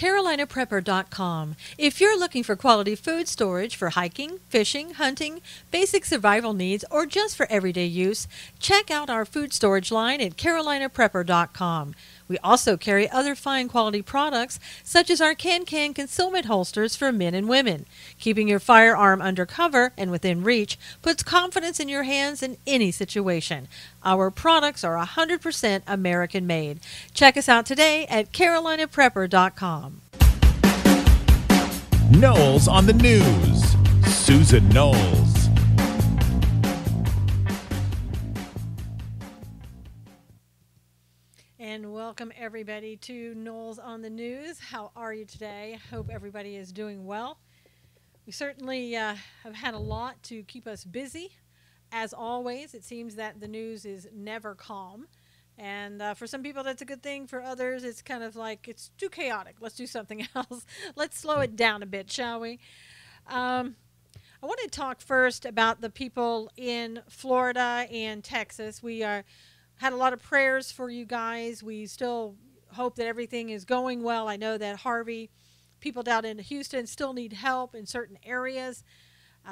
CarolinaPrepper.com. If you're looking for quality food storage for hiking, fishing, hunting, basic survival needs, or just for everyday use, check out our food storage line at CarolinaPrepper.com. We also carry other fine quality products such as our can concealment holsters for men and women. Keeping your firearm under cover and within reach puts confidence in your hands in any situation. Our products are 100% American made. Check us out today at CarolinaPrepper.com. Knowles on the News. Susan Knowles. And welcome everybody to Knowles on the News. How are you today? Hope everybody is doing well. We certainly have had a lot to keep us busy. As always, it seems that the news is never calm. And for some people, that's a good thing. For others, it's kind of like it's too chaotic. Let's do something else. Let's slow it down a bit, shall we? I want to talk first about the people in Florida and Texas. We had a lot of prayers for you guys. We still hope that everything is going well. I know that Harvey, people down in Houston still need help in certain areas.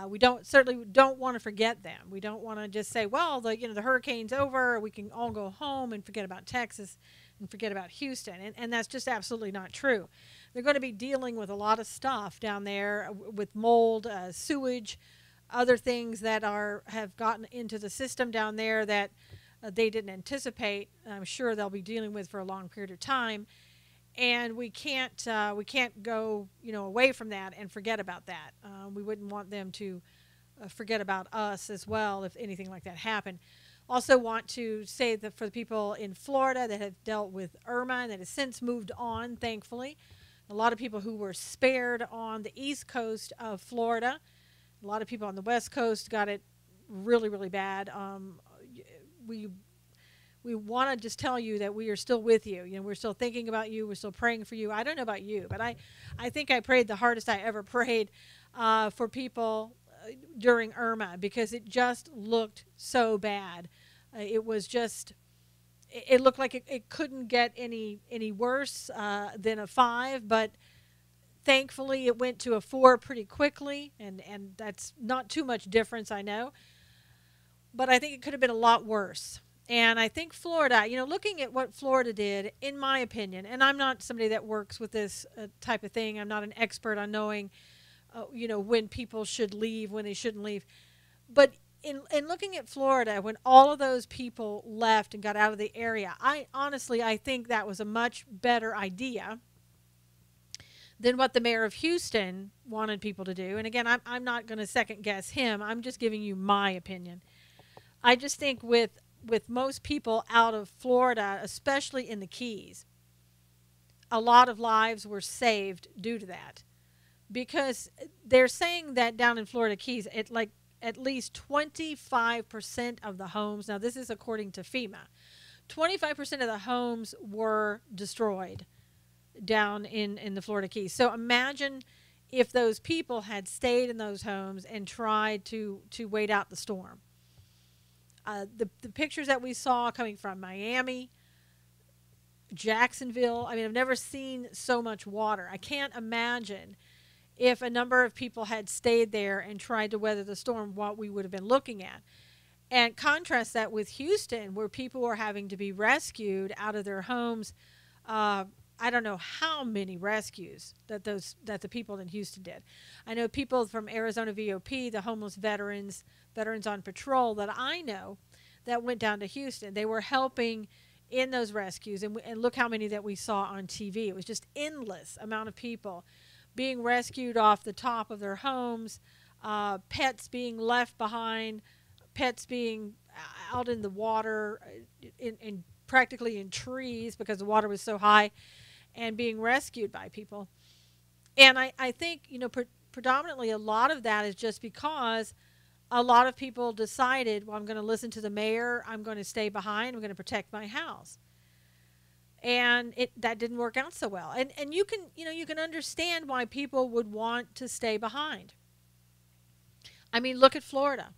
We certainly don't want to forget them. We don't want to just say, well, the hurricane's over, we can all go home and forget about Texas and forget about Houston. And that's just absolutely not true. They're going to be dealing with a lot of stuff down there with mold, sewage, other things that have gotten into the system down there that they didn't anticipate. I'm sure they'll be dealing with for a long period of time. And we can't go away from that and forget about that. We wouldn't want them to forget about us as well if anything like that happened. Also want to say that for the people in Florida that have dealt with Irma that has since moved on, thankfully, a lot of people who were spared on the east coast of Florida, a lot of people on the west coast got it really, really bad. We want to just tell you that we are still with you. We're still thinking about you. We're still praying for you. I don't know about you, but I think I prayed the hardest I ever prayed for people during Irma because it just looked so bad. It looked like it couldn't get any worse than a 5, but thankfully it went to a 4 pretty quickly, and that's not too much difference, I know. But I think it could have been a lot worse. And I think Florida, looking at what Florida did, in my opinion, and I'm not somebody that works with this type of thing. I'm not an expert on knowing, when people should leave, when they shouldn't leave. But in looking at Florida, when all of those people left and got out of the area, I think that was a much better idea than what the mayor of Houston wanted people to do. And again, I'm not going to second guess him. I'm just giving you my opinion. I just think with most people out of Florida, especially in the Keys, a lot of lives were saved due to that. Because they're saying that down in Florida Keys, at least 25% of the homes, now this is according to FEMA, 25% of the homes were destroyed down in the Florida Keys. So imagine if those people had stayed in those homes and tried to wait out the storm. The pictures that we saw coming from Miami, Jacksonville, I've never seen so much water. I can't imagine if a number of people had stayed there and tried to weather the storm, what we would have been looking at. And contrast that with Houston, where people were having to be rescued out of their homes. I don't know how many rescues that the people in Houston did. I know people from Arizona VOP, the homeless veterans on patrol that I know that went down to Houston. They were helping in those rescues, and look how many that we saw on TV. It was just endless amount of people being rescued off the top of their homes, pets being left behind, pets being out in the water, in practically in trees because the water was so high, and being rescued by people. And I think, predominantly a lot of that is just because a lot of people decided, well, I'm going to listen to the mayor, I'm going to stay behind, I'm going to protect my house. And that didn't work out so well. And you can understand why people would want to stay behind. Look at Florida.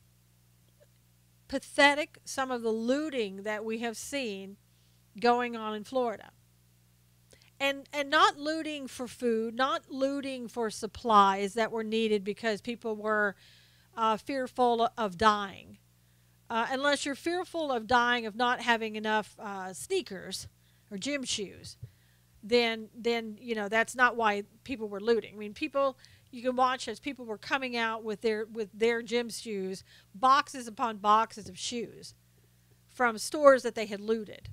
Pathetic, some of the looting that we have seen going on in Florida. and not looting for food, not looting for supplies that were needed because people were fearful of dying. Unless you're fearful of dying of not having enough sneakers or gym shoes, then that's not why people were looting. I mean, people, you can watch as people were coming out with their gym shoes, boxes upon boxes of shoes from stores that they had looted.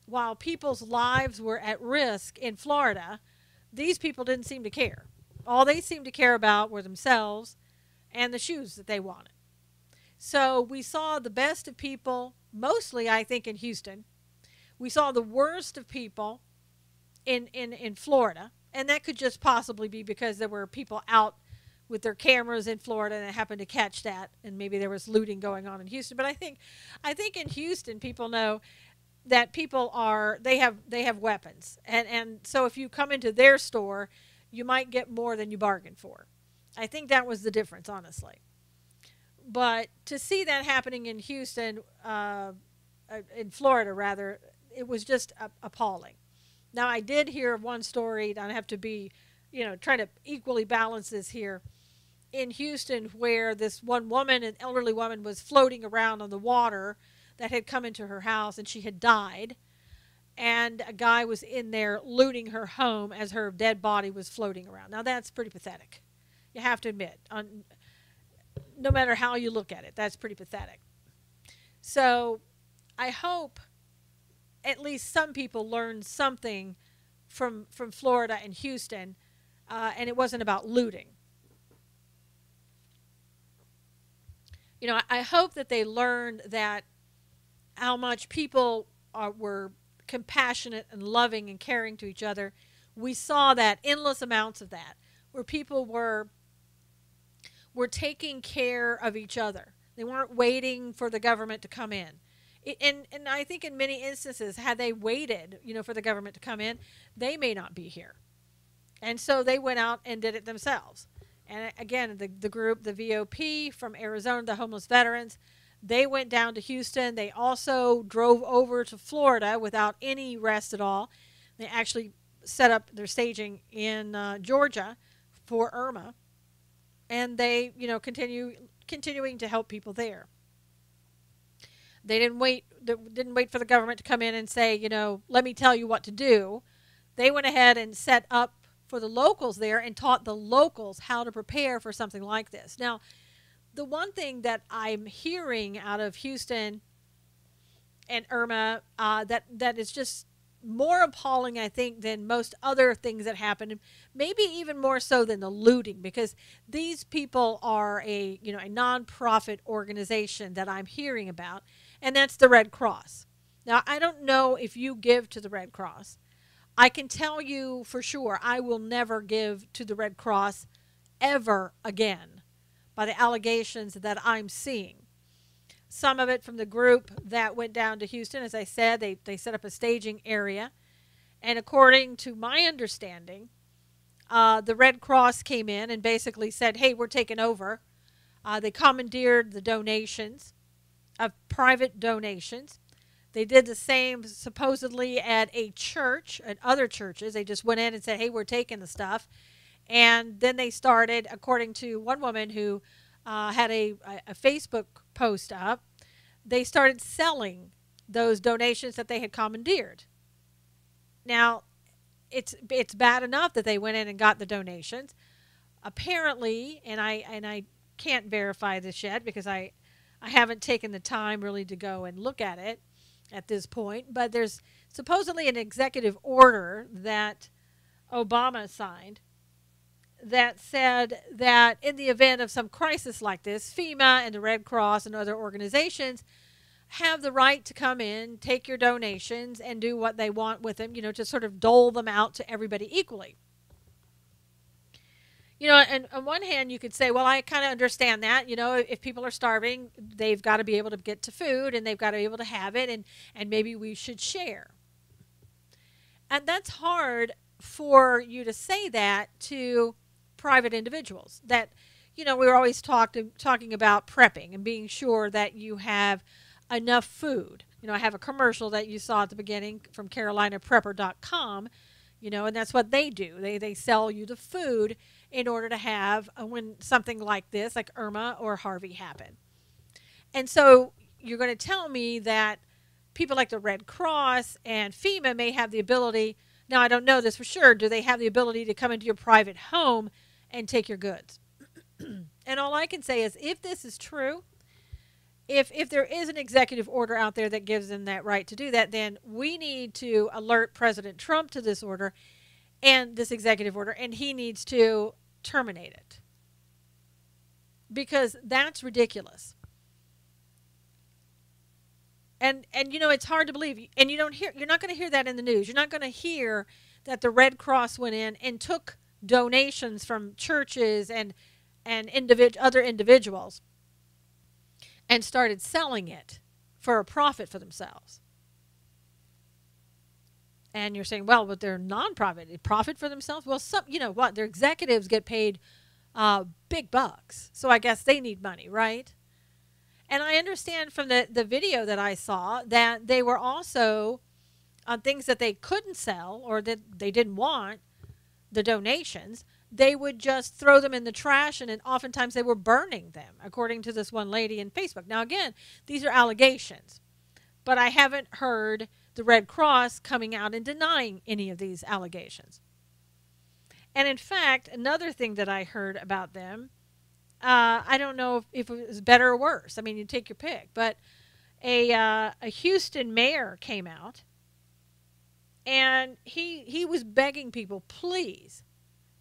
While people's lives were at risk in Florida, these people didn't seem to care. All they seemed to care about were themselves and the shoes that they wanted. So we saw the best of people, mostly I think in Houston. We saw the worst of people in Florida, and that could just possibly be because there were people out with their cameras in Florida and happened to catch that, and maybe there was looting going on in Houston. But I think in Houston people know that they have weapons, and so if you come into their store, you might get more than you bargained for. I think that was the difference, honestly. But to see that happening in Houston, in Florida rather, it was just appalling. Now, I did hear of one story, and I have to be, trying to equally balance this here, in Houston where this one woman, an elderly woman, was floating around on the water that had come into her house, and she had died. And a guy was in there looting her home as her dead body was floating around. Now, that's pretty pathetic. You have to admit, no matter how you look at it, that's pretty pathetic. So I hope at least some people learned something from Florida and Houston, and it wasn't about looting. I hope that they learned that how much people were compassionate and loving and caring to each other. We saw that, endless amounts of that, where people were taking care of each other. They weren't waiting for the government to come in. And I think in many instances, had they waited, for the government to come in, they may not be here. And so they went out and did it themselves. And again, the group, the VOP from Arizona, the homeless veterans, they went down to Houston. They also drove over to Florida without any rest at all. They actually set up their staging in Georgia for Irma. And they, continuing to help people there. They didn't wait for the government to come in and say, let me tell you what to do. They went ahead and set up for the locals there and taught the locals how to prepare for something like this. Now, the one thing that I'm hearing out of Houston and Irma that is just more appalling, I think, than most other things that happen, maybe even more so than the looting, because these people are a nonprofit organization that I'm hearing about, and that's the Red Cross. Now, I don't know if you give to the Red Cross. I can tell you for sure I will never give to the Red Cross ever again by the allegations that I'm seeing. Some of it from the group that went down to Houston. As I said, they set up a staging area. And according to my understanding, the Red Cross came in and basically said, hey, we're taking over. They commandeered the donations of private donations. They did the same supposedly at a church, at other churches. They just went in and said, hey, we're taking the stuff. And then they started, according to one woman who had a Facebook post up, they started selling those donations that they had commandeered. Now, it's bad enough that they went in and got the donations. Apparently, and I can't verify this yet because I haven't taken the time really to go and look at it at this point, but there's supposedly an executive order that Obama signed that said that in the event of some crisis like this, FEMA and the Red Cross and other organizations have the right to come in, take your donations, and do what they want with them, to sort of dole them out to everybody equally. And on one hand, you could say, well, I kind of understand that. If people are starving, they've got to be able to get to food, and they've got to be able to have it, and maybe we should share. And that's hard for you to say that to private individuals. That, we're always talking about prepping and being sure that you have enough food. I have a commercial that you saw at the beginning from CarolinaPrepper.com And that's what they do. They sell you the food in order to have when something like this, like Irma or Harvey, happen. And so you're going to tell me that people like the Red Cross and FEMA may have the ability. Now, I don't know this for sure. Do they have the ability to come into your private home and take your goods? And all I can say is, if this is true, if there is an executive order out there that gives them that right to do that, then we need to alert President Trump to this order and this executive order, and he needs to terminate it, because that's ridiculous. And it's hard to believe, and you're not going to hear that in the news. You're not going to hear that the Red Cross went in and took donations from churches and other individuals and started selling it for a profit for themselves. And you're saying, well, but they're nonprofit. They profit for themselves? Well, their executives get paid big bucks. So I guess they need money, right? And I understand from the video that I saw that they were also on things that they couldn't sell or that they didn't want, the donations, they would just throw them in the trash, and oftentimes they were burning them, according to this one lady in Facebook. Now, again, these are allegations, but I haven't heard the Red Cross coming out and denying any of these allegations. And in fact, another thing that I heard about them, I don't know if it was better or worse. I mean, you take your pick. But a Houston mayor came out, and he was begging people, please,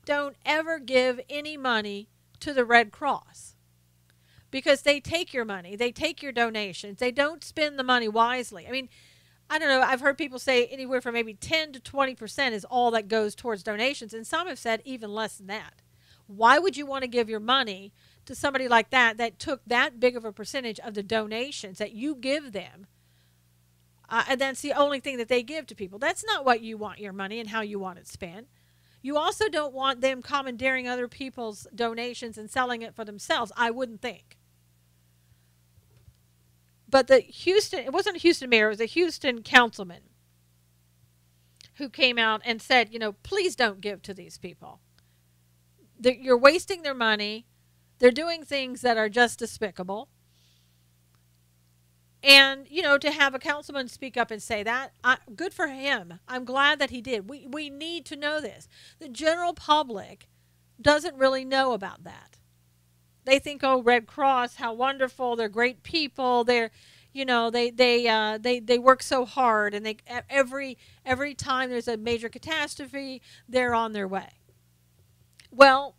don't ever give any money to the Red Cross, because they take your money. They take your donations. They don't spend the money wisely. I mean, I don't know. I've heard people say anywhere from maybe 10 to 20% is all that goes towards donations. And some have said even less than that. Why would you want to give your money to somebody like that took that big of a percentage of the donations that you give them? And that's the only thing that they give to people. That's not what you want your money and how you want it spent. You also don't want them commandeering other people's donations and selling it for themselves, I wouldn't think. But it wasn't a Houston mayor, it was a Houston councilman who came out and said, please don't give to these people. You're wasting their money. They're doing things that are just despicable. And, to have a councilman speak up and say that, good for him. I'm glad that he did. We need to know this. The general public doesn't really know about that. They think, oh, Red Cross, how wonderful. They're great people. They're, they work so hard, and every time there's a major catastrophe, they're on their way. Well,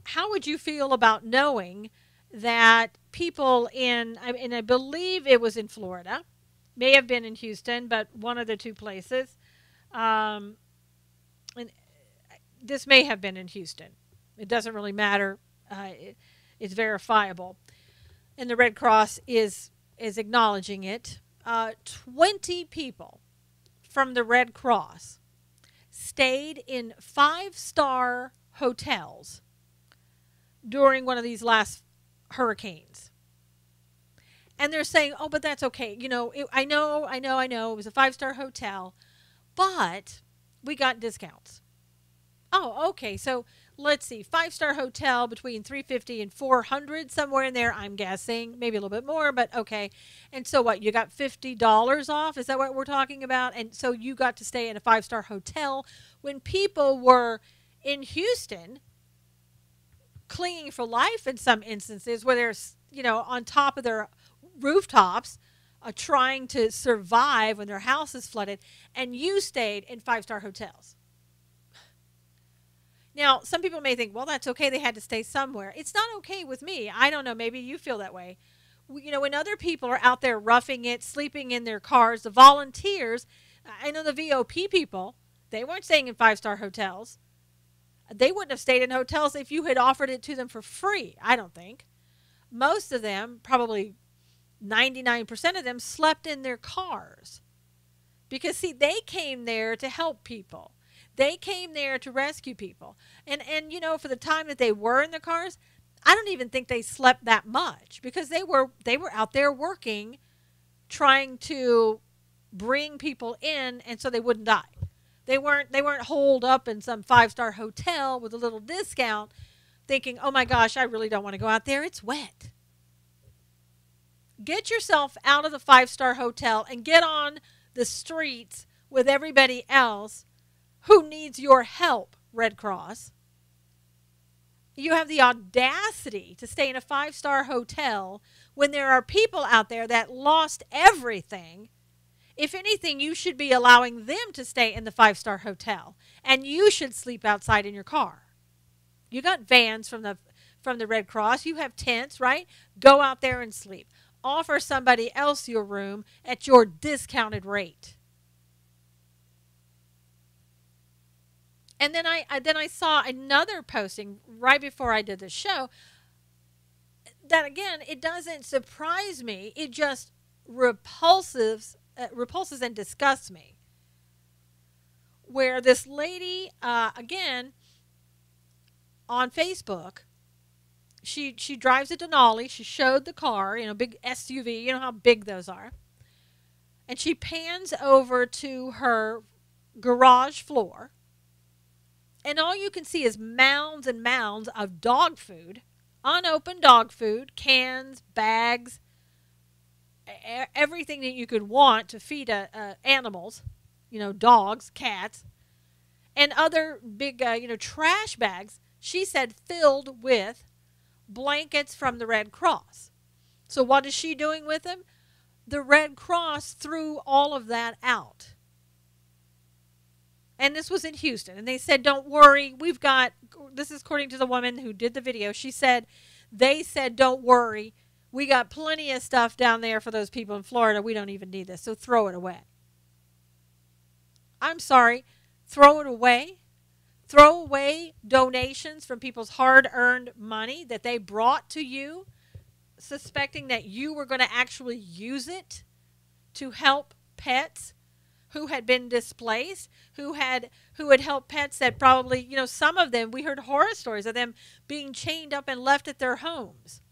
how would you feel about knowing that people and I believe it was in Florida, may have been in Houston, but one of the two places, and this may have been in Houston. It doesn't really matter. It's verifiable. And the Red Cross is acknowledging it. 20 people from the Red Cross stayed in 5-star hotels during one of these last hurricanes. And they're saying, oh, but that's okay. I know. It was a 5-star hotel, but we got discounts. Oh, okay. So let's see, 5-star hotel between $350 and $400, somewhere in there, I'm guessing, maybe a little bit more, but okay. And so what? You got $50 off? Is that what we're talking about? And so you got to stay in a 5-star hotel when people were in Houston clinging for life in some instances, where they're, on top of their rooftops, trying to survive when their house is flooded, and you stayed in 5-star hotels. Now, some people may think, well, that's okay. They had to stay somewhere. It's not okay with me. I don't know. Maybe you feel that way. When other people are out there roughing it, sleeping in their cars, the volunteers, I know the VOP people, they weren't staying in 5-star hotels. They wouldn't have stayed in hotels if you had offered it to them for free, I don't think. Most of them, probably 99% of them, slept in their cars. Because, see, they came there to help people. They came there to rescue people. And for the time that they were in the cars, I don't even think they slept that much, because they were out there working, trying to bring people in, and so they wouldn't die. They weren't holed up in some 5-star hotel with a little discount thinking, "Oh my gosh, I really don't want to go out there. It's wet." Get yourself out of the 5-star hotel and get on the streets with everybody else who needs your help, Red Cross. You have the audacity to stay in a 5-star hotel when there are people out there that lost everything. If anything, you should be allowing them to stay in the 5-star hotel, and you should sleep outside in your car. You got vans from the Red Cross. You have tents, right? Go out there and sleep. Offer somebody else your room at your discounted rate. And then I saw another posting right before I did the show that, again, it doesn't surprise me. It just repulses and disgusts me. Where this lady, again, on Facebook, she drives a Denali. She showed the car, big SUV. You know how big those are. And she pans over to her garage floor. And all you can see is mounds and mounds of dog food, unopened dog food, cans, bags, everything that you could want to feed animals, dogs, cats, and other big, trash bags, she said, filled with blankets from the Red Cross. So what is she doing with them? The Red Cross threw all of that out. And this was in Houston. And they said, don't worry, this is according to the woman who did the video. She said, they said, don't worry, we got plenty of stuff down there for those people in Florida. We don't even need this, so throw it away. I'm sorry, throw it away? Throw away donations from people's hard-earned money that they brought to you, suspecting that you were going to actually use it to help pets who had been displaced, who had helped pets that probably, some of them, we heard horror stories of them being chained up and left at their homes.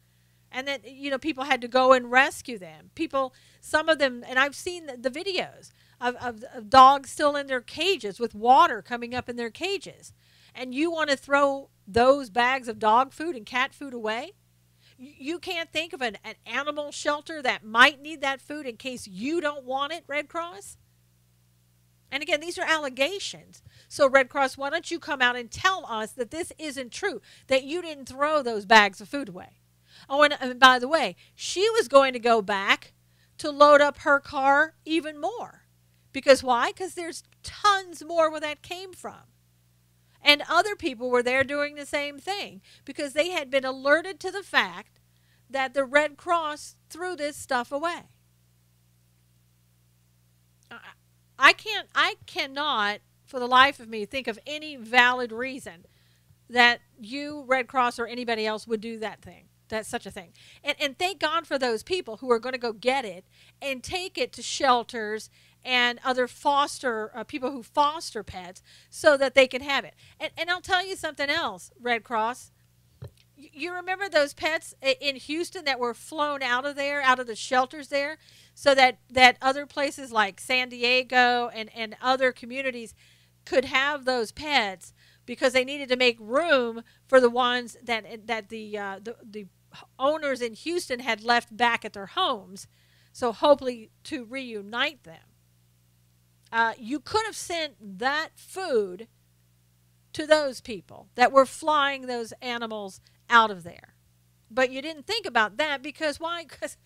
And that, people had to go and rescue them. Some of them, and I've seen the videos of dogs still in their cages with water coming up in their cages. And you want to throw those bags of dog food and cat food away? You can't think of an animal shelter that might need that food in case you don't want it, Red Cross? And again, these are allegations. So Red Cross, why don't you come out and tell us that this isn't true, that you didn't throw those bags of food away? Oh, and by the way, she was going to go back to load up her car even more. Because why? Because there's tons more where that came from. And other people were there doing the same thing because they had been alerted to the fact that the Red Cross threw this stuff away. I cannot, for the life of me, think of any valid reason that you, Red Cross, or anybody else would do that thing. That's such a thing. And thank God for those people who are going to go get it and take it to shelters and other people who foster pets so that they can have it. And I'll tell you something else, Red Cross. You remember those pets in Houston that were flown out of there, out of the shelters there, so that other places like San Diego and other communities could have those pets because they needed to make room for the ones that the owners in Houston had left back at their homes, so hopefully to reunite them. You could have sent that food to those people that were flying those animals out of there. But you didn't think about that because why? Because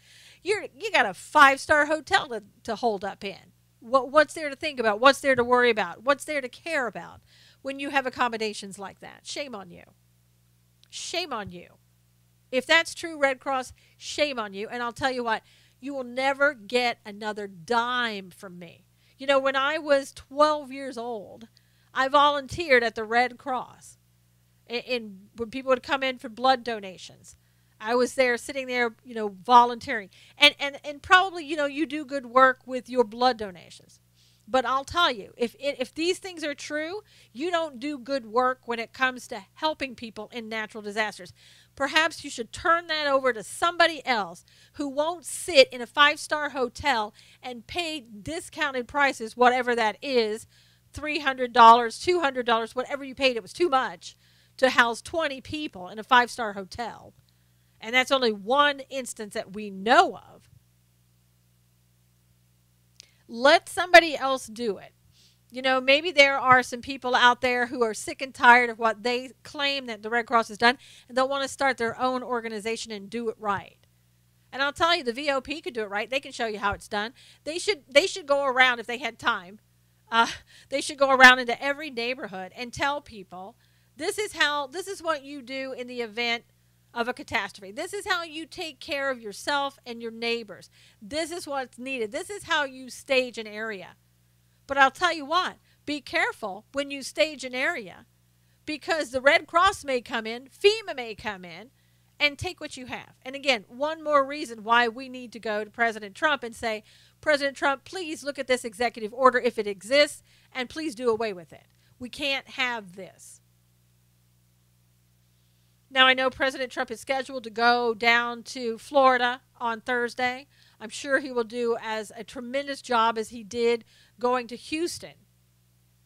you got a 5-star hotel to hold up in. What's there to think about? What's there to worry about? What's there to care about when you have accommodations like that? Shame on you. Shame on you. If that's true, Red Cross, shame on you. And I'll tell you what, you will never get another dime from me. When I was 12 years old, I volunteered at the Red Cross. And when people would come in for blood donations, I was there sitting there, volunteering. And probably, you do good work with your blood donations. But I'll tell you, if these things are true, you don't do good work when it comes to helping people in natural disasters. Perhaps you should turn that over to somebody else who won't sit in a 5-star hotel and pay discounted prices, whatever that is, $300, $200, whatever you paid, it was too much to house 20 people in a 5-star hotel. And that's only one instance that we know of. Let somebody else do it. You know, maybe there are some people out there who are sick and tired of what they claim that the Red Cross has done, and they'll want to start their own organization and do it right. And I'll tell you, the VOP could do it right. They can show you how it's done. They should go around, if they had time, they should go around into every neighborhood and tell people, this is what you do in the event of a catastrophe. This is how you take care of yourself and your neighbors. This is what's needed. This is how you stage an area. But I'll tell you what, be careful when you stage an area, because the Red Cross may come in, FEMA may come in, and take what you have. And again, one more reason why we need to go to President Trump and say, President Trump, please look at this executive order if it exists, and please do away with it. We can't have this. Now, I know President Trump is scheduled to go down to Florida on Thursday. I'm sure he will do as a tremendous job as he did going to Houston,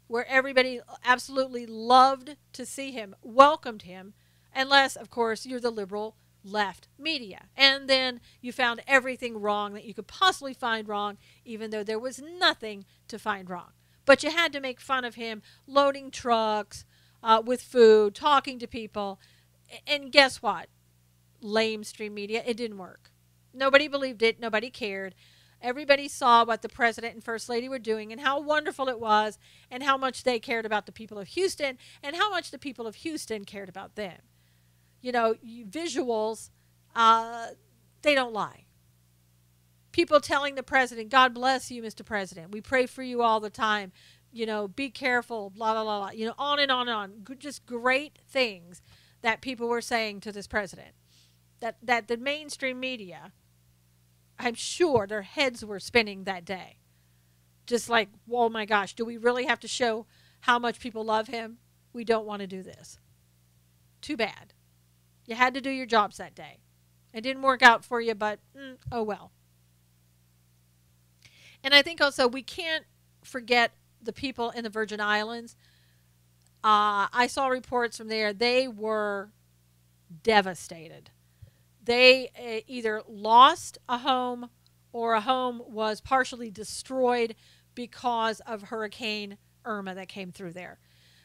where everybody absolutely loved to see him, welcomed him, unless, of course, you're the liberal left media. And then you found everything wrong that you could possibly find wrong, even though there was nothing to find wrong. But you had to make fun of him loading trucks with food, talking to people. And guess what? Lamestream media, it didn't work. Nobody believed it. Nobody cared. Everybody saw what the president and first lady were doing and how wonderful it was and how much they cared about the people of Houston and how much the people of Houston cared about them. You know, visuals, they don't lie. People telling the president, God bless you, Mr. President. We pray for you all the time. You know, be careful, blah, blah, blah, blah. You know, on and on and on. Just great things that people were saying to this president. That the mainstream media, I'm sure their heads were spinning that day. Just like, oh my gosh, do we really have to show how much people love him? We don't want to do this. Too bad. You had to do your jobs that day. It didn't work out for you, but oh well. And I think also we can't forget the people in the Virgin Islands. I saw reports from there. They were devastated. They either lost a home or a home was partially destroyed because of Hurricane Irma that came through there.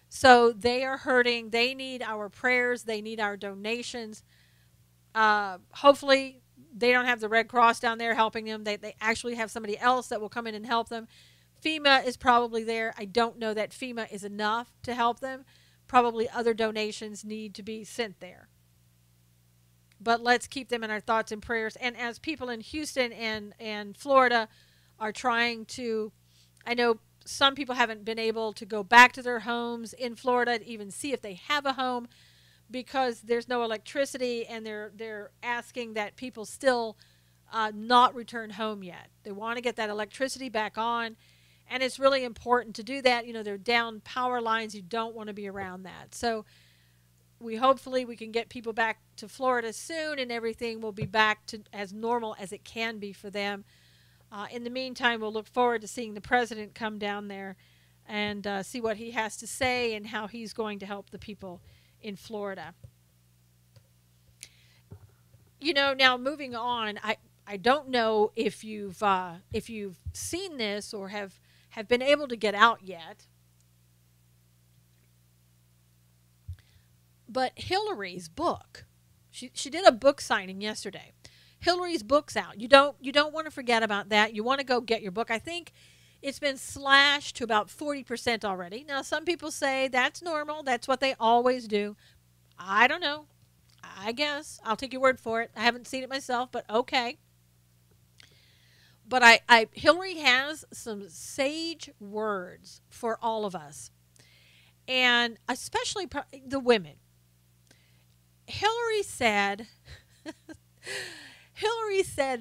So they are hurting. They need our prayers. They need our donations. Hopefully they don't have the Red Cross down there helping them. They actually have somebody else that will come in and help them. FEMA is probably there. I don't know that FEMA is enough to help them. Probably other donations need to be sent there. But let's keep them in our thoughts and prayers. And as people in Houston and Florida are trying to, I know some people haven't been able to go back to their homes in Florida to even see if they have a home because there's no electricity, and they're asking that people still not return home yet. They want to get that electricity back on, and it's really important to do that. You know, they're down power lines. You don't want to be around that. So hopefully we can get people back to Florida soon, and everything will be back to as normal as it can be for them. In the meantime, we'll look forward to seeing the president come down there and see what he has to say and how he's going to help the people in Florida. You know, now moving on, I don't know if you've seen this or have been able to get out yet. But Hillary's book, she did a book signing yesterday. Hillary's book's out. You don't want to forget about that. You want to go get your book. I think it's been slashed to about 40% already. Now, some people say that's normal. That's what they always do. I don't know. I guess. I'll take your word for it. I haven't seen it myself, but okay. But Hillary has some sage words for all of us, and especially the women. Hillary said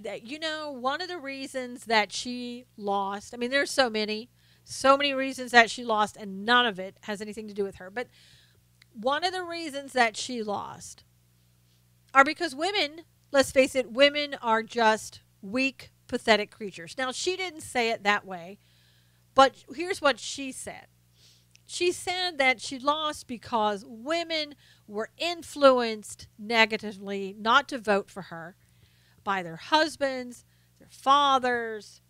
that, you know, one of the reasons that she lost, I mean, there's so many reasons that she lost, and none of it has anything to do with her. But one of the reasons that she lost are because women, let's face it, women are just weak, pathetic creatures. Now, she didn't say it that way, but here's what she said. she said that she lost because women were influenced negatively not to vote for her by their husbands, their fathers,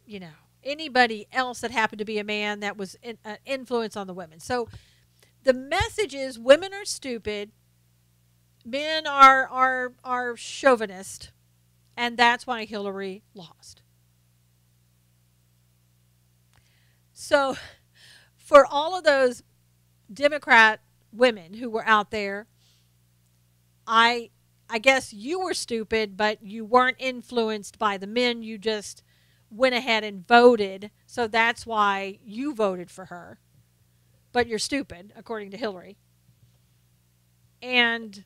you know, anybody else that happened to be a man that was influence on the women. So the message is women are stupid, men are chauvinist, and that's why Hillary lost. So for all of those Democrat women who were out there, I guess you were stupid, but you weren't influenced by the men. You just went ahead and voted. So that's why you voted for her. But you're stupid, according to Hillary. And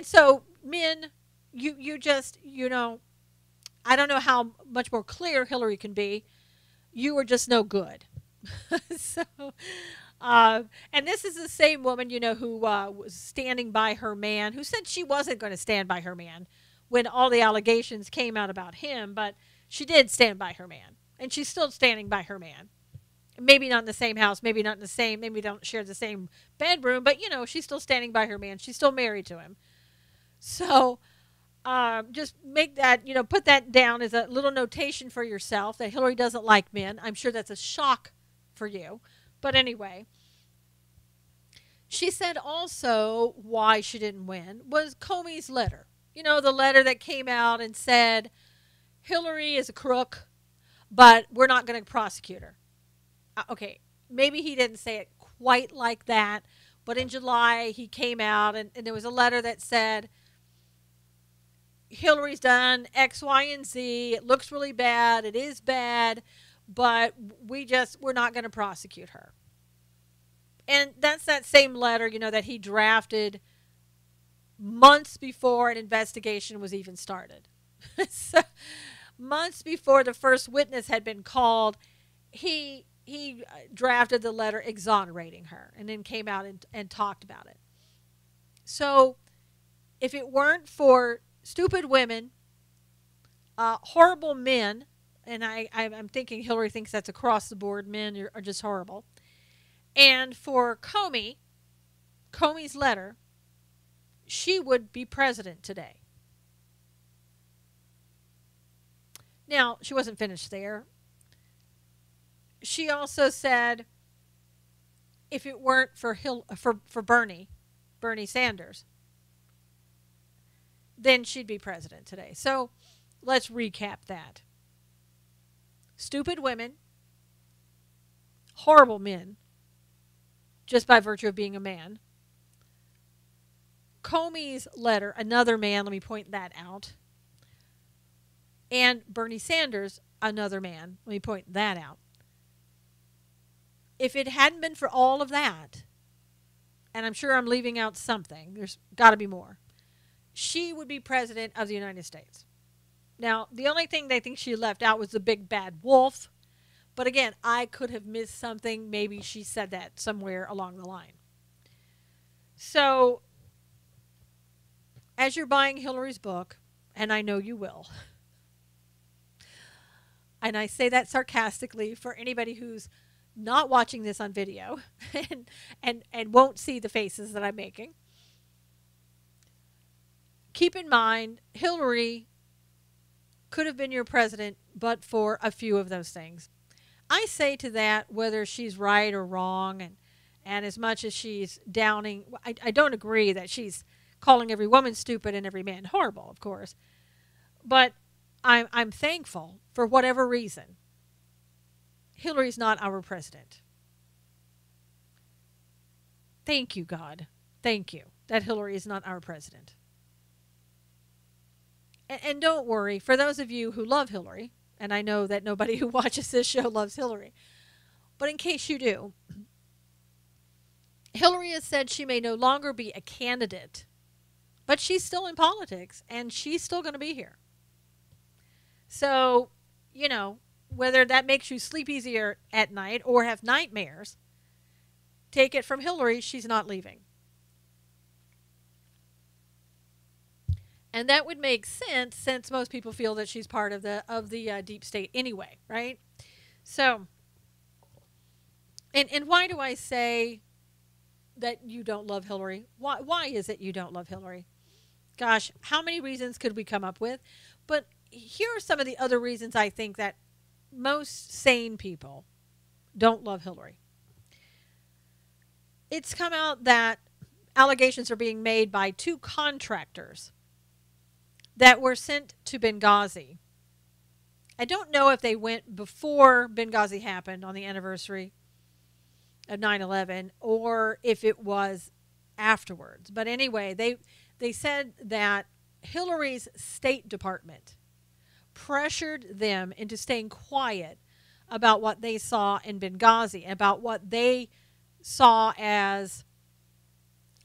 so men, you just, you know, I don't know how much more clear Hillary can be. You were just no good. So, and this is the same woman, you know, who was standing by her man, who said she wasn't going to stand by her man when all the allegations came out about him, but she did stand by her man, and she's still standing by her man. Maybe not in the same house, maybe not in the same, maybe don't share the same bedroom, but, you know, she's still standing by her man. She's still married to him. So just make that, you know, put that down as a little notation for yourself that Hillary doesn't like men. I'm sure that's a shock for you. But anyway, she said also why she didn't win was Comey's letter. You know, the letter that came out and said Hillary is a crook, but we're not going to prosecute her. Okay, maybe he didn't say it quite like that, but in July he came out and there was a letter that said Hillary's done X, Y, and Z. It looks really bad. It is bad, but we're not going to prosecute her. And that's that same letter, you know, that he drafted months before an investigation was even started. So, months before the first witness had been called, he drafted the letter exonerating her and then came out and talked about it. So if it weren't for stupid women, horrible men, and I'm thinking Hillary thinks that's across the board, men are just horrible, and for Comey's letter, she would be president today. Now, she wasn't finished there. She also said if it weren't for Bernie Sanders, then she'd be president today. So let's recap that. Stupid women, horrible men, just by virtue of being a man. Comey's letter, another man, let me point that out. And Bernie Sanders, another man, let me point that out. If it hadn't been for all of that, and I'm sure I'm leaving out something, there's got to be more, she would be president of the United States. Now, the only thing they think she left out was the big bad wolf. But again, I could have missed something. Maybe she said that somewhere along the line. So, as you're buying Hillary's book, and I know you will, and I say that sarcastically for anybody who's not watching this on video and won't see the faces that I'm making, keep in mind, Hillary could have been your president, but for a few of those things. I say to that, whether she's right or wrong, and as much as she's downing, I don't agree that she's calling every woman stupid and every man horrible, of course. But I'm thankful, for whatever reason, Hillary's not our president. Thank you, God. Thank you that Hillary is not our president. And don't worry, for those of you who love Hillary, and I know that nobody who watches this show loves Hillary, but in case you do, Hillary has said she may no longer be a candidate, but she's still in politics, and she's still going to be here. So, you know, whether that makes you sleep easier at night or have nightmares, take it from Hillary, she's not leaving. And that would make sense since most people feel that she's part of the deep state anyway, right? So, and why do I say that you don't love Hillary? Why is it you don't love Hillary? Gosh, how many reasons could we come up with? But here are some of the other reasons I think that most sane people don't love Hillary. It's come out that allegations are being made by 2 contractors that were sent to Benghazi. I don't know if they went before Benghazi happened on the anniversary of 9/11 or if it was afterwards. But anyway, they said that Hillary's State Department pressured them into staying quiet about what they saw in Benghazi, about what they saw as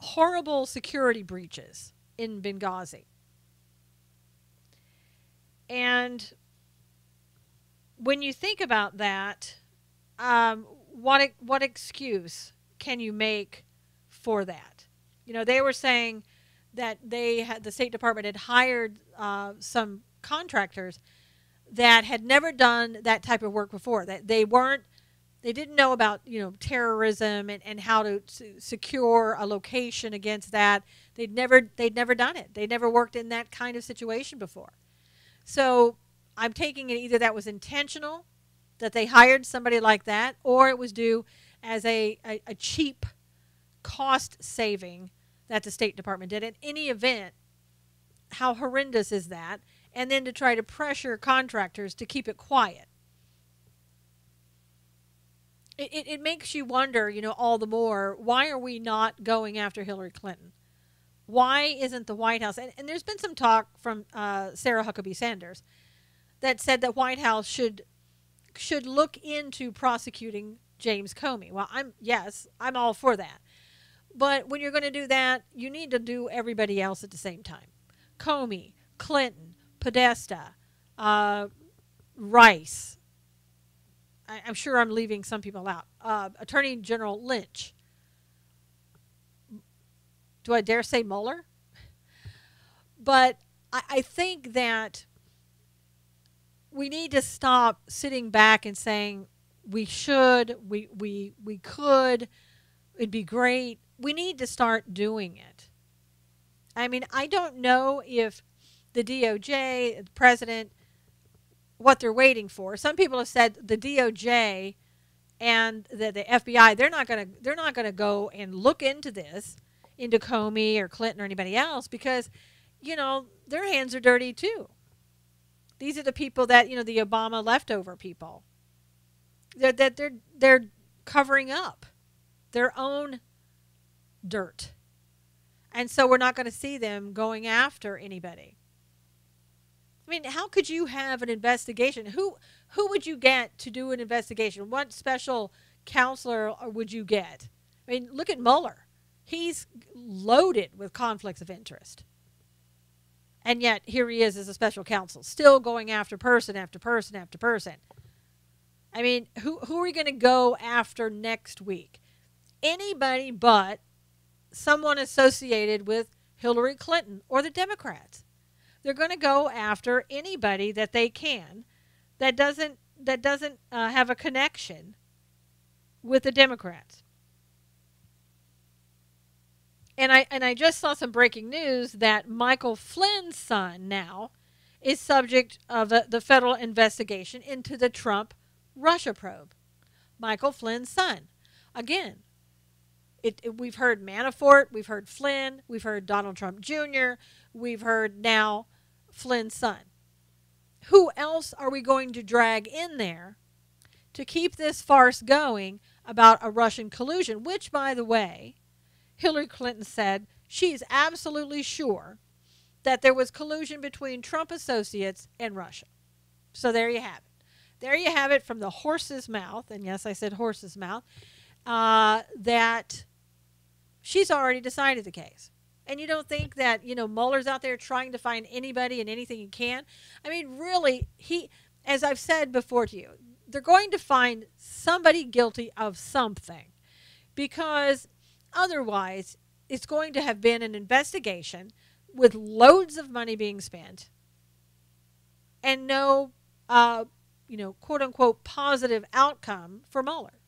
horrible security breaches in Benghazi. And when you think about that, what excuse can you make for that? You know, they were saying that the State Department had hired some contractors that had never done that type of work before. That they didn't know about, you know, terrorism and how to secure a location against that. They'd never done it. They'd never worked in that kind of situation before. So I'm taking it either that was intentional, that they hired somebody like that, or it was due as a cheap cost saving that the State Department did. In any event, how horrendous is that? And then to try to pressure contractors to keep it quiet. It makes you wonder, you know, all the more, why are we not going after Hillary Clinton? Why isn't the White House, and there's been some talk from Sarah Huckabee Sanders that said that White House should look into prosecuting James Comey. Well, I'm all for that. But when you're going to do that, you need to do everybody else at the same time. Comey, Clinton, Podesta, Rice. I'm sure I'm leaving some people out. Attorney General Lynch. Do I dare say Mueller? But I think that we need to stop sitting back and saying we should, we could, it'd be great. We need to start doing it. I mean, I don't know if the DOJ, the president, what they're waiting for. Some people have said the DOJ and the FBI, they're not going to go and look into this, into Comey or Clinton or anybody else, because, you know, their hands are dirty too. These are the people that, you know, the Obama leftover people. They're covering up their own dirt. And so we're not going to see them going after anybody. I mean, how could you have an investigation? Who would you get to do an investigation? What special counselor would you get? I mean, look at Mueller. He's loaded with conflicts of interest. And yet, here he is as a special counsel, still going after person after person after person. I mean, who are we going to go after next week? Anybody but someone associated with Hillary Clinton or the Democrats. They're going to go after anybody that they can that doesn't have a connection with the Democrats. And I just saw some breaking news that Michael Flynn's son now is subject of the federal investigation into the Trump Russia probe. Michael Flynn's son. Again, we've heard Manafort, we've heard Flynn, we've heard Donald Trump Jr., we've heard now Flynn's son. Who else are we going to drag in there to keep this farce going about a Russian collusion, which, by the way, Hillary Clinton said she's absolutely sure that there was collusion between Trump associates and Russia. So there you have it. There you have it from the horse's mouth, and yes, I said horse's mouth, that she's already decided the case. And you don't think that, you know, Mueller's out there trying to find anybody and anything he can? I mean, really, as I've said before to you, they're going to find somebody guilty of something, because otherwise it's going to have been an investigation with loads of money being spent and no quote unquote positive outcome for Mueller.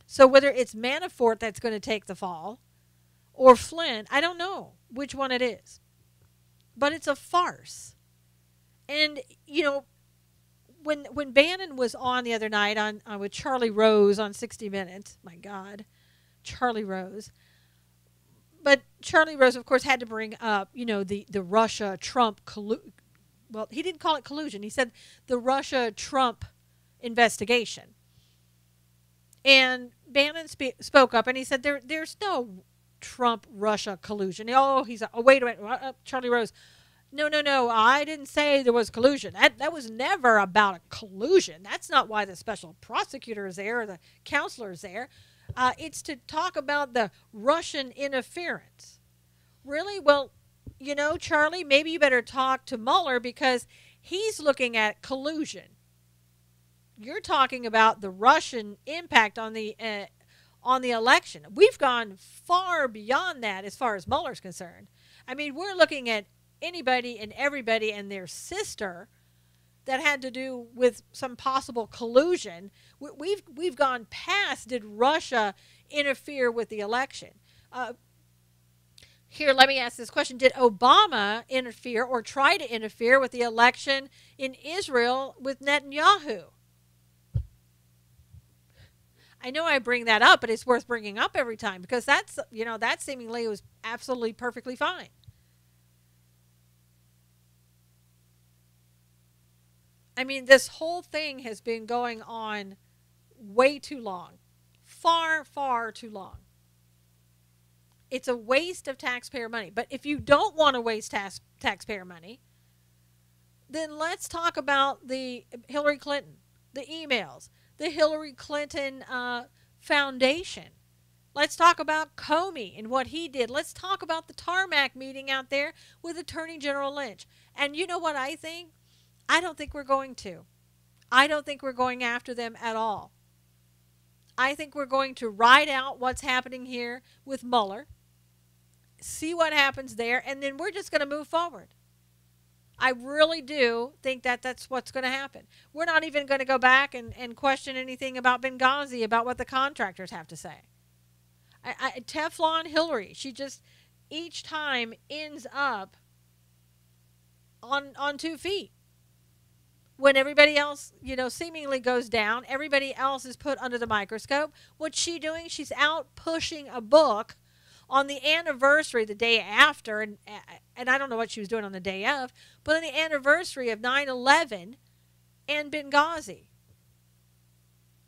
So whether it's Manafort that's going to take the fall or Flynn, I don't know which one it is. But it's a farce. And, when Bannon was on the other night on with Charlie Rose on 60 Minutes, my God, Charlie Rose. But Charlie Rose, of course, had to bring up, the Russia-Trump well, he didn't call it collusion. He said the Russia-Trump investigation. And Bannon spoke up and he said there's no Trump-Russia collusion. Oh, wait a minute, Charlie Rose. No, I didn't say there was collusion. That was never about a collusion. That's not why the special prosecutor is there or the counselor is there. It's to talk about the Russian interference. Really? Well, Charlie, maybe you better talk to Mueller because he's looking at collusion. You're talking about the Russian impact on the election. We've gone far beyond that as far as Mueller's concerned. I mean, we're looking at anybody and everybody and their sister that had to do with some possible collusion. We've gone past, did Russia interfere with the election? Here, let me ask this question. Did Obama interfere or try to interfere with the election in Israel with Netanyahu? I know I bring that up, but it's worth bringing up every time because that seemingly was absolutely perfectly fine. I mean, this whole thing has been going on way too long. Far, far too long. It's a waste of taxpayer money. But if you don't want to waste taxpayer money, then let's talk about the Hillary Clinton, the emails, the Hillary Clinton Foundation. Let's talk about Comey and what he did. Let's talk about the tarmac meeting out there with Attorney General Lynch. And you know what I think? I don't think we're going to. I don't think we're going after them at all. I think we're going to ride out what's happening here with Mueller, see what happens there, and then we're just going to move forward. I really do think that that's what's going to happen. We're not even going to go back and question anything about Benghazi, about what the contractors have to say. Teflon Hillary, she just each time ends up on 2 feet. When everybody else, seemingly goes down, everybody else is put under the microscope. What's she doing? She's out pushing a book on the anniversary, the day after, and I don't know what she was doing on the day of, but on the anniversary of 9/11 and Benghazi.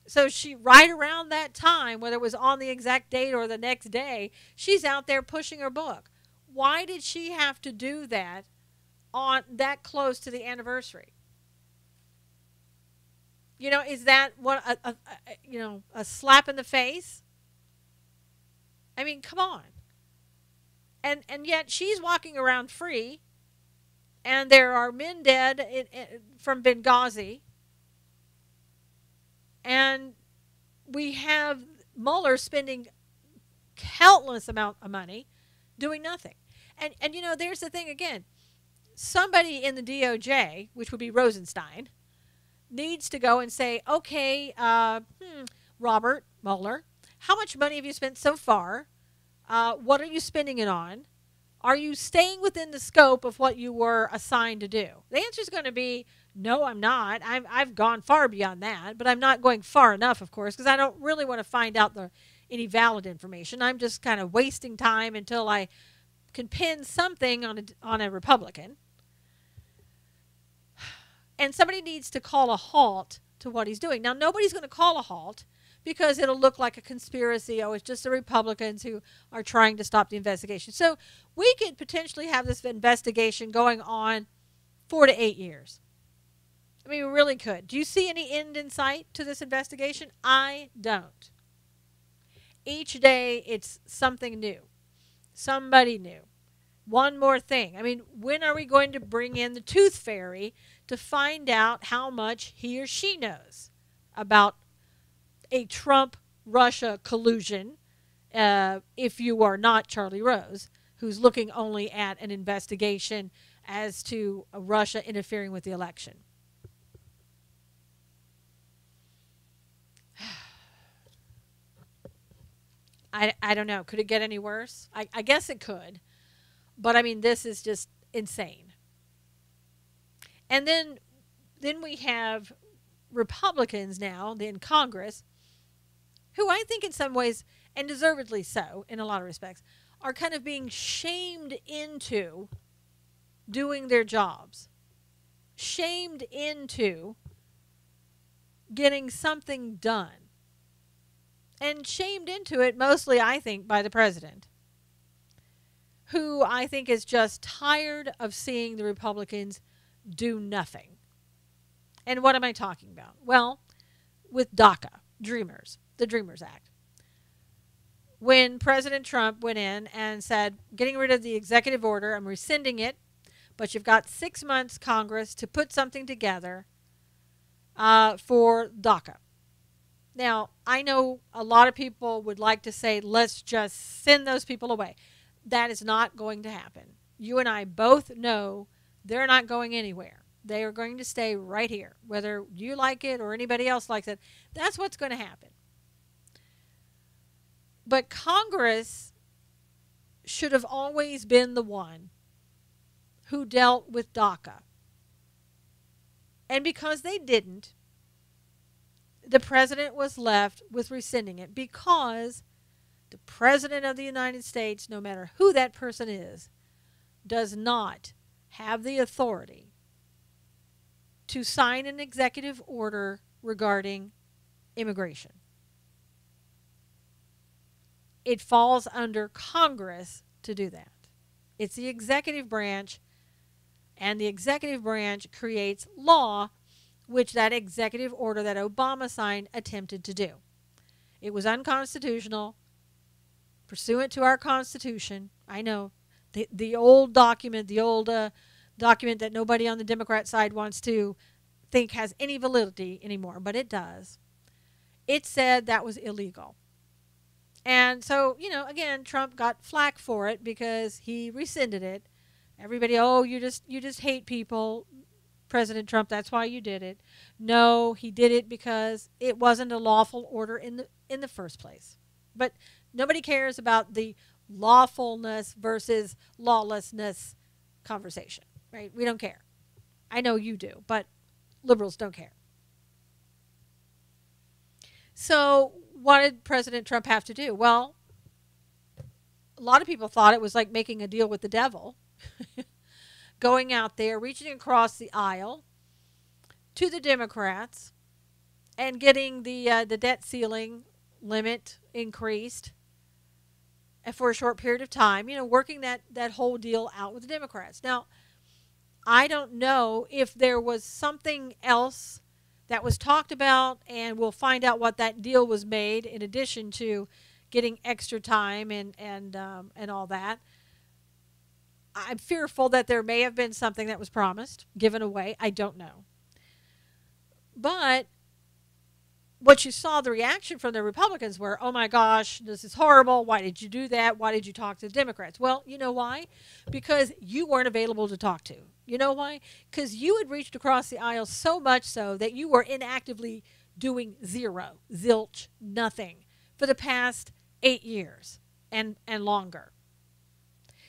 So she, right around that time, whether it was on the exact date or the next day, she's out there pushing her book. Why did she have to do that on that close to the anniversary? Is that what a slap in the face? I mean, come on. And yet she's walking around free, and there are men dead from Benghazi, and we have Mueller spending countless amount of money doing nothing. And there's the thing again. Somebody in the DOJ, which would be Rosenstein, needs to go and say, okay, Robert Mueller, how much money have you spent so far? What are you spending it on? Are you staying within the scope of what you were assigned to do? The answer is going to be, no, I'm not. I've gone far beyond that, but I'm not going far enough, of course, because I don't really want to find out any valid information. I'm just kind of wasting time until I can pin something on a Republican. And somebody needs to call a halt to what he's doing. Now, nobody's going to call a halt because it'll look like a conspiracy. Oh, it's just the Republicans who are trying to stop the investigation. So we could potentially have this investigation going on 4 to 8 years. I mean, we really could. Do you see any end in sight to this investigation? I don't. Each day it's something new, somebody new. One more thing. I mean, when are we going to bring in the tooth fairy to find out how much he or she knows about a Trump-Russia collusion, if you are not Charlie Rose, who's looking only at an investigation as to Russia interfering with the election? I don't know. Could it get any worse? I guess it could. But I mean, this is just insane. And then we have Republicans now in Congress, who I think in some ways, and deservedly so in a lot of respects, are kind of being shamed into doing their jobs. Shamed into getting something done. And shamed into it mostly, I think, by the president, who I think is just tired of seeing the Republicans do nothing. And what am I talking about? Well, with DACA, the Dreamers Act. When President Trump went in and said, getting rid of the executive order, I'm rescinding it, but you've got 6 months, Congress, to put something together for DACA. Now, I know a lot of people would like to say, let's just send those people away. That is not going to happen. You and I both know they're not going anywhere. They are going to stay right here. Whether you like it or anybody else likes it, that's what's going to happen. But Congress should have always been the one who dealt with DACA. And because they didn't, the president was left with rescinding it, because the president of the United States, no matter who that person is, does not have the authority to sign an executive order regarding immigration. It falls under Congress to do that. It's the executive branch, and the executive branch creates law, which that executive order that Obama signed attempted to do. It was unconstitutional, pursuant to our Constitution. I know, the old document, document that nobody on the Democrat side wants to think has any validity anymore, but it does. It said that was illegal. And so, again, Trump got flack for it because he rescinded it. Everybody, oh, you just hate people, President Trump, that's why you did it. No, he did it because it wasn't a lawful order in the first place. But nobody cares about the lawfulness versus lawlessness conversation, right? We don't care. I know you do, but liberals don't care. So what did President Trump have to do? Well, a lot of people thought it was like making a deal with the devil. Going out there, reaching across the aisle to the Democrats and getting the debt ceiling limit increased for a short period of time, working that whole deal out with the Democrats. Now, I don't know if there was something else that was talked about, and we'll find out what that deal was made in addition to getting extra time and all that. I'm fearful that there may have been something that was promised, given away. I don't know. But what you saw, the reaction from the Republicans were, oh my gosh, this is horrible. Why did you do that? Why did you talk to the Democrats? Well, you know why? Because you weren't available to talk to. You know why? Because you had reached across the aisle so much so that you were inactively doing zero, zilch, nothing for the past 8 years and longer.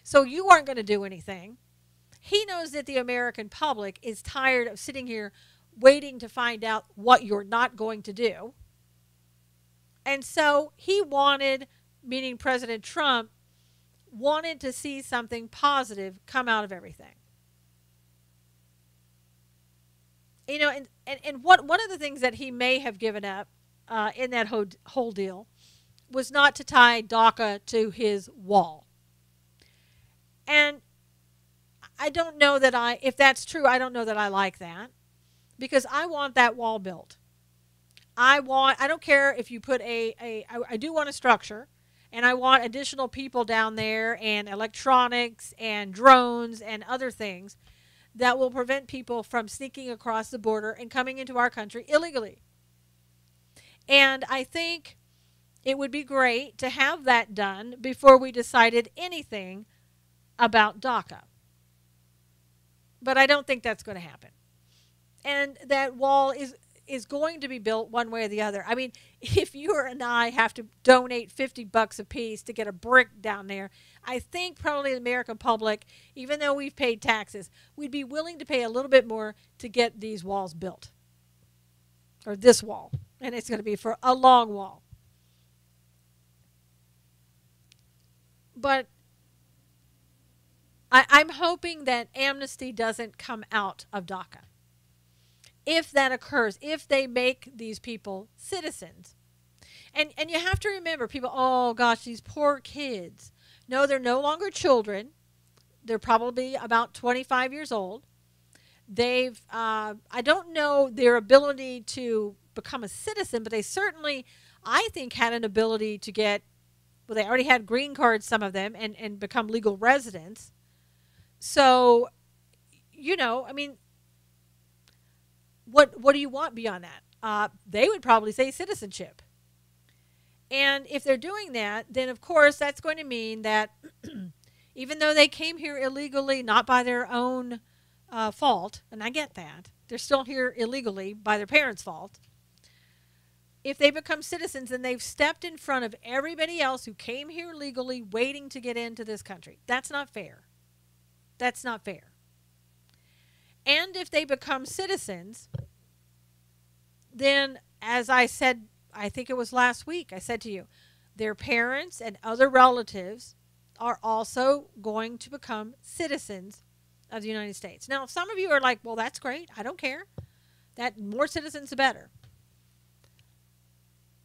So you aren't going to do anything. He knows that the American public is tired of sitting here waiting to find out what you're not going to do. And so he wanted, meaning President Trump, wanted to see something positive come out of everything. And one of the things that he may have given up in that whole deal was not to tie DACA to his wall. And I don't know that if that's true, I don't know that I like that, because I want that wall built. I don't care if you put I do want a structure, and I want additional people down there and electronics and drones and other things that will prevent people from sneaking across the border and coming into our country illegally. And I think it would be great to have that done before we decided anything about DACA. But I don't think that's going to happen. And that wall is going to be built one way or the other. I mean, if you and I have to donate $50 a piece to get a brick down there, I think probably the American public, even though we've paid taxes, we'd be willing to pay a little bit more to get these walls built. Or this wall. And it's going to be for a long wall. But I'm hoping that amnesty doesn't come out of DACA. If that occurs, if they make these people citizens. And you have to remember, people, oh gosh, these poor kids. No, they're no longer children. They're probably about 25 years old. They've, I don't know their ability to become a citizen, but they certainly, I think, had an ability to get, well, they already had green cards, some of them, and become legal residents. So, you know, I mean, what do you want beyond that? They would probably say citizenship. And if they're doing that, then of course that's going to mean that even though they came here illegally, not by their own fault, and I get that, they're still here illegally by their parents' fault. If they become citizens, then they've stepped in front of everybody else who came here legally waiting to get into this country. That's not fair. That's not fair. And if they become citizens, then as I said, I think it was last week, I said to you, their parents and other relatives are also going to become citizens of the United States. Now, some of you are like, well, that's great. I don't care. That more citizens, the better.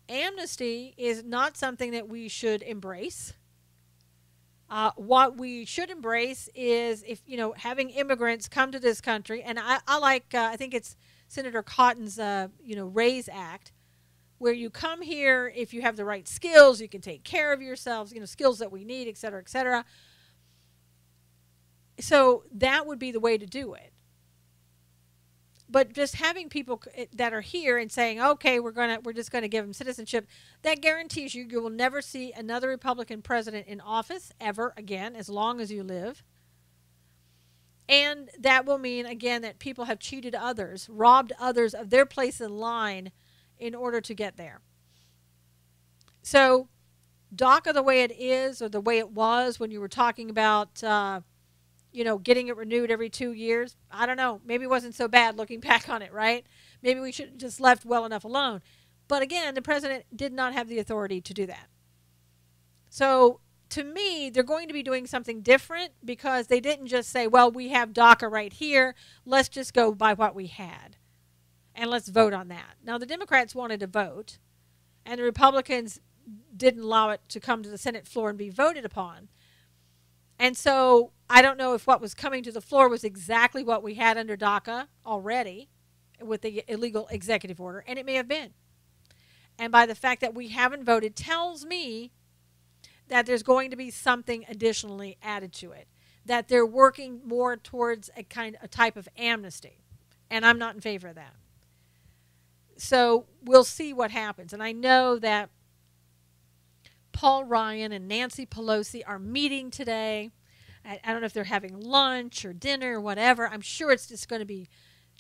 Amnesty is not something that we should embrace. What we should embrace is, if you know, having immigrants come to this country, and I like, I think it's Senator Cotton's, RAISE Act, where you come here if you have the right skills, you can take care of yourselves, skills that we need, et cetera, et cetera. So that would be the way to do it. But just having people that are here and saying, okay, we're just gonna give them citizenship, that guarantees you will never see another Republican president in office ever again, as long as you live. And that will mean, again, that people have cheated others, robbed others of their place in line in order to get there. So DACA the way it is, or the way it was when you were talking about getting it renewed every 2 years, I don't know. Maybe it wasn't so bad looking back on it, right? Maybe we should have just left well enough alone. But again, the president did not have the authority to do that. So to me, they're going to be doing something different, because they didn't just say, well, we have DACA right here. Let's just go by what we had. And let's vote on that. Now, the Democrats wanted to vote, and the Republicans didn't allow it to come to the Senate floor and be voted upon. And so I don't know if what was coming to the floor was exactly what we had under DACA already with the illegal executive order, and it may have been. And by the fact that we haven't voted tells me that there's going to be something additionally added to it, that they're working more towards a type of amnesty, and I'm not in favor of that. So we'll see what happens. And I know that Paul Ryan and Nancy Pelosi are meeting today. I don't know if they're having lunch or dinner or whatever. I'm sure it's just going to be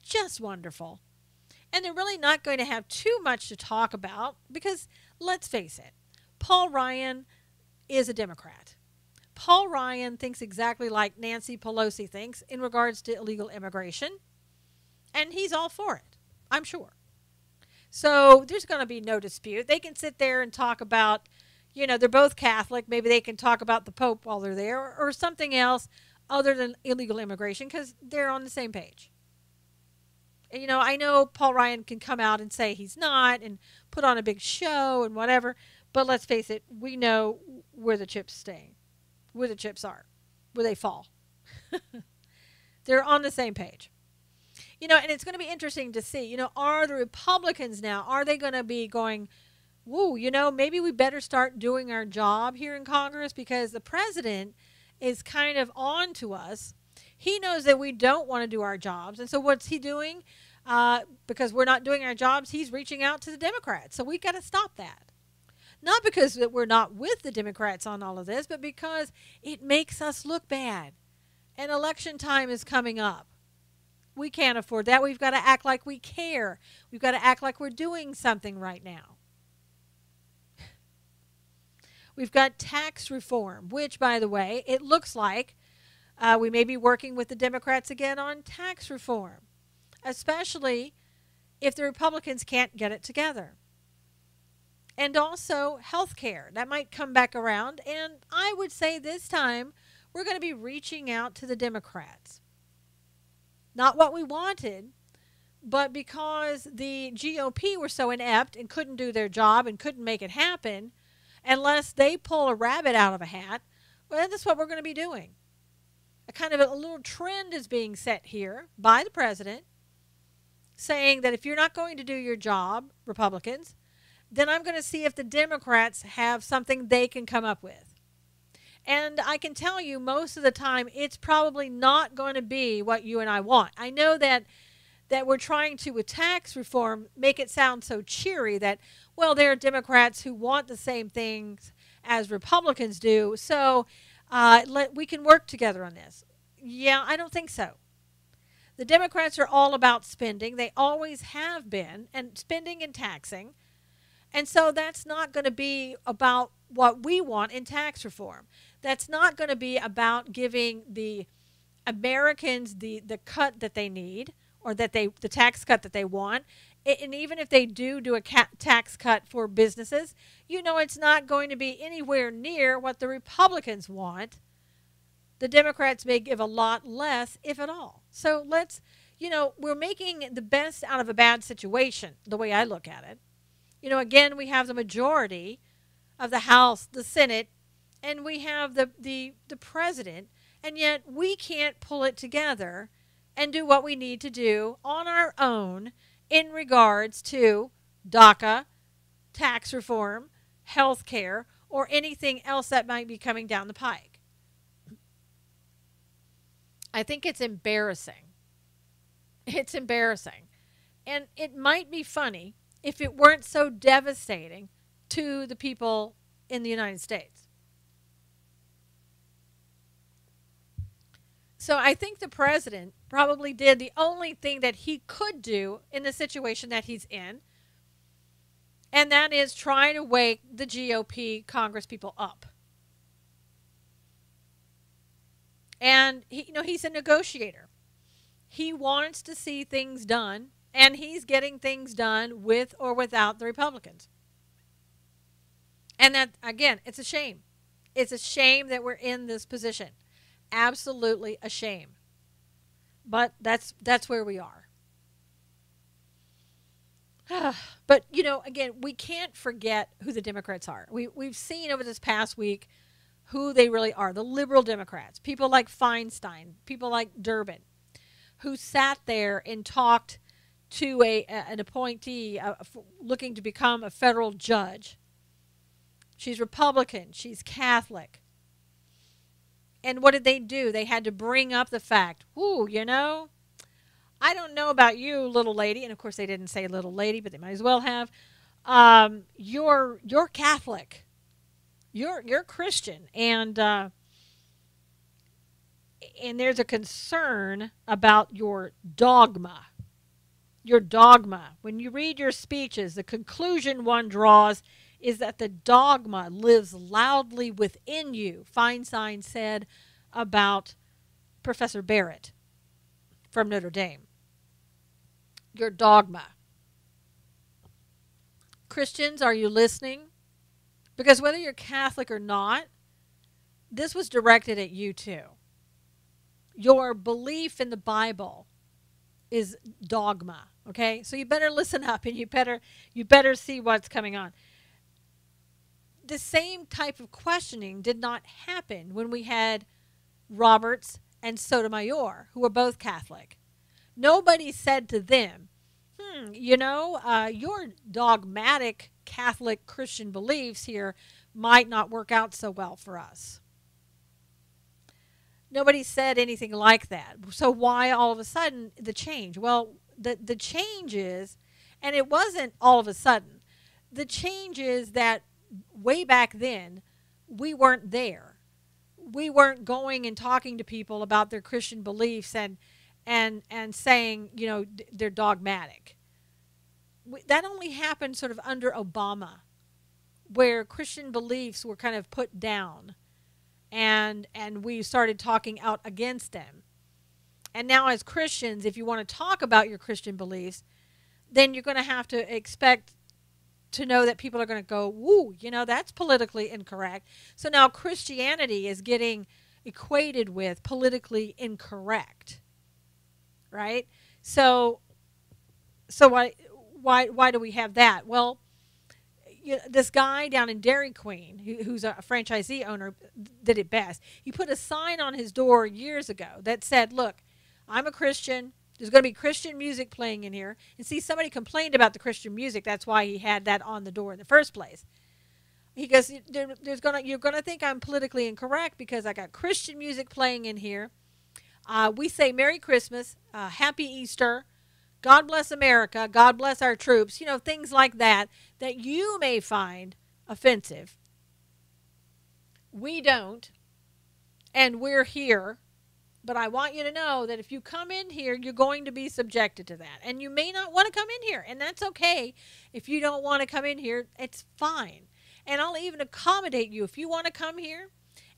just wonderful. And they're really not going to have too much to talk about, because let's face it, Paul Ryan is a Democrat. Paul Ryan thinks exactly like Nancy Pelosi thinks in regards to illegal immigration, and he's all for it, I'm sure. So there's going to be no dispute. They can sit there and talk about, they're both Catholic. Maybe they can talk about the Pope while they're there, or something else other than illegal immigration, because they're on the same page. And, I know Paul Ryan can come out and say he's not and put on a big show and whatever, but let's face it, we know where the chips stay, where the chips are, where they fall. They're on the same page. And it's going to be interesting to see, are the Republicans now, are they going to be going, whoa, maybe we better start doing our job here in Congress, because the president is kind of on to us. He knows that we don't want to do our jobs. And so what's he doing? Because we're not doing our jobs, he's reaching out to the Democrats. So we got to stop that. Not because that we're not with the Democrats on all of this, but because it makes us look bad. And election time is coming up. We can't afford that. We've got to act like we care. We've got to act like we're doing something right now. We've got tax reform, which, by the way, it looks like we may be working with the Democrats again on tax reform, especially if the Republicans can't get it together. And also health care. That might come back around. And I would say this time we're going to be reaching out to the Democrats. Not what we wanted, but because the GOP were so inept and couldn't do their job and couldn't make it happen, unless they pull a rabbit out of a hat, well, that's what we're going to be doing. A kind of a little trend is being set here by the president, saying that if you're not going to do your job, Republicans, then I'm going to see if the Democrats have something they can come up with. And I can tell you most of the time it's probably not going to be what you and I want. I know that we're trying to, with tax reform, make it sound so cheery that, well, there are Democrats who want the same things as Republicans do, so we can work together on this. Yeah, I don't think so. The Democrats are all about spending. They always have been, and spending and taxing. And so that's not going to be about what we want in tax reform. That's not going to be about giving the Americans the cut that they need, or the tax cut that they want. And even if they do a tax cut for businesses, it's not going to be anywhere near what the Republicans want. The Democrats may give a lot less, if at all. So let's, we're making the best out of a bad situation, the way I look at it. Again, we have the majority of the House, the Senate, and we have the president, and yet we can't pull it together and do what we need to do on our own in regards to DACA, tax reform, health care, or anything else that might be coming down the pike. I think it's embarrassing. It's embarrassing. And it might be funny if it weren't so devastating to the people in the United States. So I think the president probably did the only thing that he could do in the situation that he's in, and that is try to wake the GOP Congress people up. And he's a negotiator. He wants to see things done, and he's getting things done with or without the Republicans. And that, again, it's a shame. It's a shame that we're in this position. Absolutely a shame. But that's where we are. But, again, we can't forget who the Democrats are. We've seen over this past week who they really are. The liberal Democrats, people like Feinstein, people like Durbin, who sat there and talked to an appointee looking to become a federal judge. She's Republican. She's Catholic. And what did they do? They had to bring up the fact, I don't know about you, little lady. And, of course, they didn't say little lady, but they might as well have. You're Catholic. You're Christian. And there's a concern about your dogma. Your dogma. When you read your speeches, the conclusion one draws is that the dogma lives loudly within you, Feinstein said about Professor Barrett from Notre Dame. Your dogma. Christians, are you listening? Because whether you're Catholic or not, this was directed at you too. Your belief in the Bible is dogma, okay? So you better listen up, and you better see what's coming on. The same type of questioning did not happen when we had Roberts and Sotomayor, who were both Catholic. Nobody said to them, your dogmatic Catholic Christian beliefs here might not work out so well for us. Nobody said anything like that. So why all of a sudden the change? Well, the change is, and it wasn't all of a sudden, the change is that way back then, we weren't there. We weren't going and talking to people about their Christian beliefs and and saying, they're dogmatic. That only happened sort of under Obama, where Christian beliefs were kind of put down, and we started talking out against them. And now as Christians, if you want to talk about your Christian beliefs, then you're going to have to expect to know that people are going to go, woo, that's politically incorrect. So now Christianity is getting equated with politically incorrect, right? So why do we have that? Well, this guy down in Dairy Queen, who's a franchisee owner, did it best. He put a sign on his door years ago that said, look, I'm a Christian. There's going to be Christian music playing in here. And see, somebody complained about the Christian music. That's why he had that on the door in the first place. He goes, you're going to think I'm politically incorrect because I got Christian music playing in here. We say Merry Christmas, Happy Easter, God bless America, God bless our troops, things like that you may find offensive. We don't, and we're here. But I want you to know that if you come in here, you're going to be subjected to that. And you may not want to come in here. And that's okay. If you don't want to come in here, it's fine. And I'll even accommodate you. If you want to come here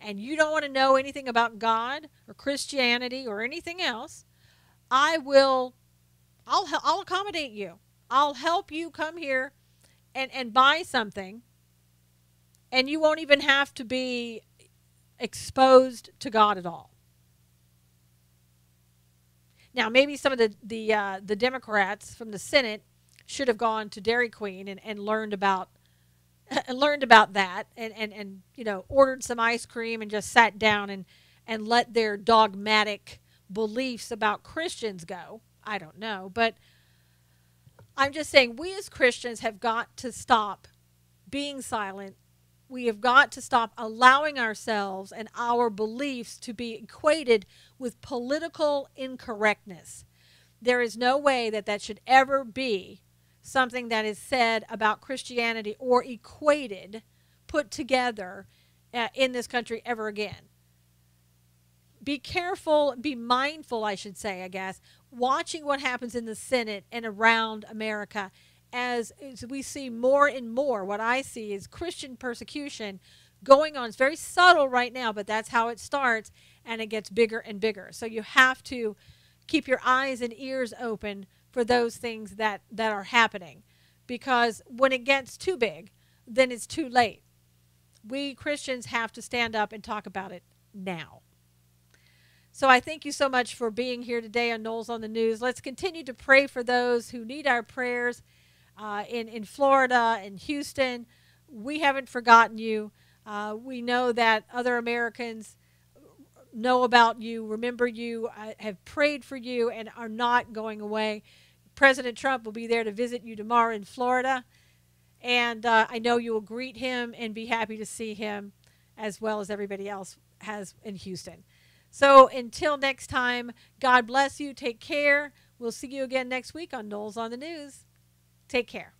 and you don't want to know anything about God or Christianity or anything else, I'll accommodate you. I'll help you come here and buy something. And you won't even have to be exposed to God at all. Now, maybe some of the Democrats from the Senate should have gone to Dairy Queen and learned about that and ordered some ice cream and just sat down and let their dogmatic beliefs about Christians go. I don't know, but I'm just saying we as Christians have got to stop being silent. We have got to stop allowing ourselves and our beliefs to be equated with political incorrectness. There is no way that should ever be something that is said about Christianity or equated, put together in this country ever again. Be careful, be mindful, I should say, I guess, watching what happens in the Senate and around America. As we see more and more, what I see is Christian persecution going on. It's very subtle right now, but that's how it starts, and it gets bigger and bigger. So you have to keep your eyes and ears open for those things that are happening, because when it gets too big, then it's too late. We Christians have to stand up and talk about it now. So I thank you so much for being here today on Knowles on the News. Let's continue to pray for those who need our prayers. In Florida and Houston, we haven't forgotten you. We know that other Americans know about you, remember you, have prayed for you, and are not going away. President Trump will be there to visit you tomorrow in Florida, and I know you will greet him and be happy to see him, as well as everybody else has in Houston. So until next time, God bless you. Take care. We'll see you again next week on Knowles on the News. Take care.